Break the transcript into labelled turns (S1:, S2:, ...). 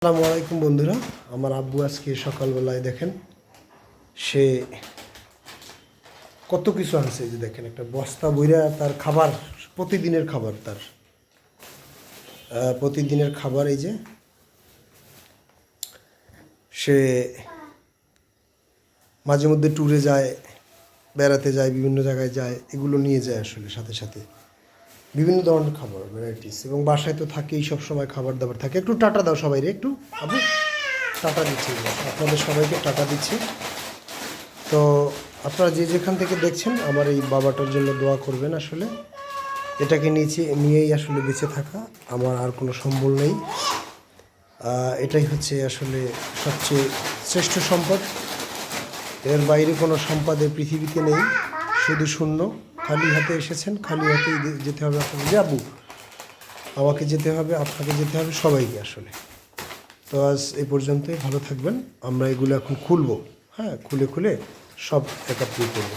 S1: আসসালামু আলাইকুম বন্ধুরা। আমার আব্বু আজকে সকালবেলায় দেখেন সে কত কিছু আনছে। যে দেখেন একটা বস্তা বইরা তার খাবার, প্রতিদিনের খাবার, তার প্রতিদিনের খাবার। এই যে সে মাঝে মধ্যে ট্যুরে যায়, বেড়াতে যায়, বিভিন্ন জায়গায় যায়, এগুলো নিয়ে যায় আসলে সাথে সাথে বিভিন্ন ধরনের খাবার ভ্যারাইটিস। এবং বাসায় তো থাকেই, সব সময় খাবার দাবার থাকে। একটু টাটা দাও সবাই রে, একটু আবু টাটা দিচ্ছি, আপনাদের সবাইকে টাটা দিচ্ছি। তো আপনারা যে যেখান থেকে দেখছেন আমার এই বাবাটার জন্য দোয়া করবেন। আসলে এটাকে নিয়েই আসলে বেঁচে থাকা আমার আর কোনো সম্বল নেই। এটাই হচ্ছে আসলে সবচেয়ে শ্রেষ্ঠ সম্পদ। এর বাইরে কোনো সম্পদ এই পৃথিবীতে নেই। শুধু শূন্য, খালি হাতে এসেছেন, খালি হাতেই যেতে হবে আপনাকে। যাবো, আমাকে যেতে হবে, আপনাকে যেতে হবে, সবাইকে আসলে। তো আজ এই পর্যন্তই, ভালো থাকবেন। আমরা এগুলো এখন খুলবো, হ্যাঁ, খুলে খুলে সব একাত্রিত করবো।